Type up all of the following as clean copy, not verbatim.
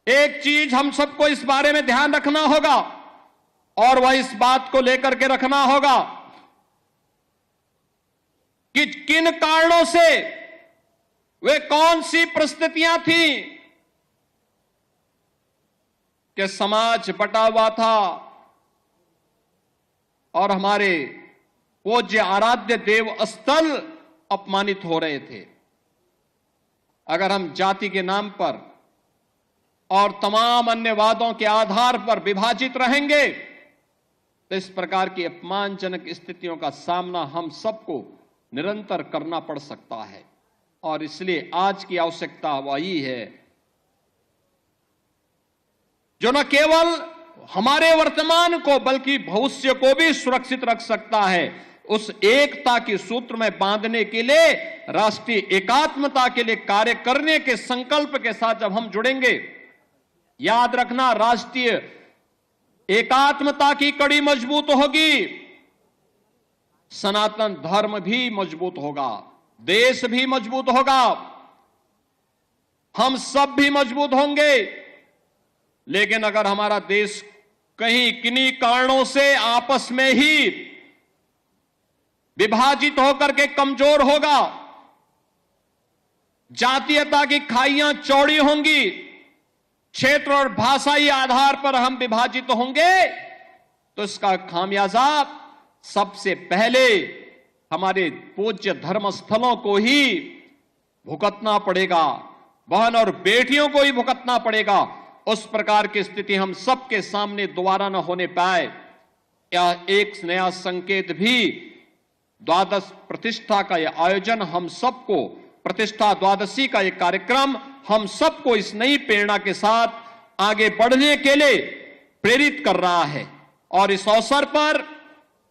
एक चीज हम सबको इस बारे में ध्यान रखना होगा और वह इस बात को लेकर के रखना होगा कि किन कारणों से वे कौन सी परिस्थितियां थी कि समाज बटा हुआ था और हमारे पूज्य आराध्य देव स्थल अपमानित हो रहे थे। अगर हम जाति के नाम पर और तमाम अन्य वादों के आधार पर विभाजित रहेंगे तो इस प्रकार की अपमानजनक स्थितियों का सामना हम सबको निरंतर करना पड़ सकता है। और इसलिए आज की आवश्यकता वही है जो न केवल हमारे वर्तमान को बल्कि भविष्य को भी सुरक्षित रख सकता है। उस एकता के सूत्र में बांधने के लिए, राष्ट्रीय एकात्मता के लिए कार्य करने के संकल्प के साथ जब हम जुड़ेंगे, याद रखना राष्ट्रीय एकात्मता की कड़ी मजबूत होगी, सनातन धर्म भी मजबूत होगा, देश भी मजबूत होगा, हम सब भी मजबूत होंगे। लेकिन अगर हमारा देश कहीं किन्हीं कारणों से आपस में ही विभाजित होकर के कमजोर होगा, जातीयता की खाइयां चौड़ी होंगी, क्षेत्र और भाषाई आधार पर हम विभाजित होंगे, तो इसका खामियाजा सबसे पहले हमारे पूज्य धर्मस्थलों को ही भुगतना पड़ेगा, बहन और बेटियों को ही भुगतना पड़ेगा। उस प्रकार की स्थिति हम सबके सामने दोबारा न होने पाए, या एक नया संकेत भी द्वादश प्रतिष्ठा का यह आयोजन हम सबको, प्रतिष्ठा द्वादशी का यह कार्यक्रम हम सबको इस नई प्रेरणा के साथ आगे बढ़ने के लिए प्रेरित कर रहा है। और इस अवसर पर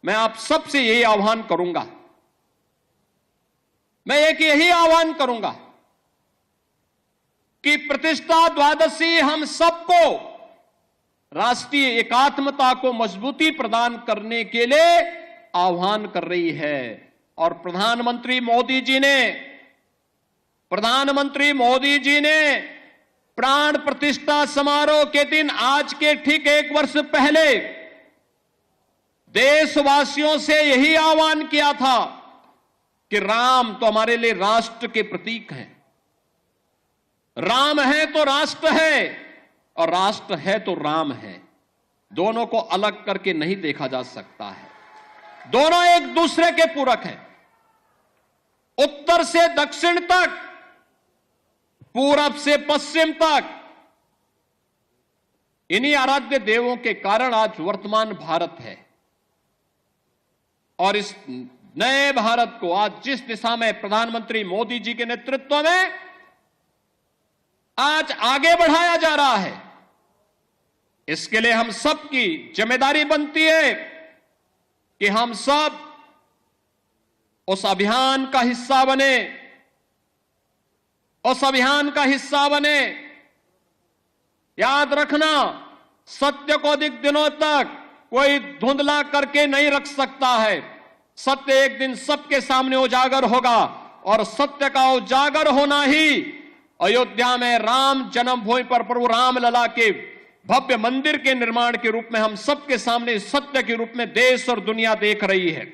मैं आप सबसे यही आह्वान करूंगा, मैं एक यही आह्वान करूंगा कि प्रतिष्ठा द्वादशी हम सबको राष्ट्रीय एकात्मता को मजबूती प्रदान करने के लिए आह्वान कर रही है। और प्रधानमंत्री मोदी जी ने प्राण प्रतिष्ठा समारोह के दिन, आज के ठीक 1 वर्ष पहले, देशवासियों से यही आह्वान किया था कि राम तो हमारे लिए राष्ट्र के प्रतीक हैं, राम है तो राष्ट्र है और राष्ट्र है तो राम है। दोनों को अलग करके नहीं देखा जा सकता है, दोनों एक दूसरे के पूरक हैं। उत्तर से दक्षिण तक, पूरब से पश्चिम तक, इन्हीं आराध्य देवों के कारण आज वर्तमान भारत है। और इस नए भारत को आज जिस दिशा में प्रधानमंत्री मोदी जी के नेतृत्व में आज आगे बढ़ाया जा रहा है, इसके लिए हम सबकी जिम्मेदारी बनती है कि हम सब उस अभियान का हिस्सा बने, उस अभियान का हिस्सा बने। याद रखना, सत्य को अधिक दिनों तक कोई धुंधला करके नहीं रख सकता है। सत्य एक दिन सबके सामने उजागर होगा, और सत्य का उजागर होना ही अयोध्या में राम जन्मभूमि पर प्रभु रामलला के भव्य मंदिर के निर्माण के रूप में हम सबके सामने सत्य के रूप में देश और दुनिया देख रही है।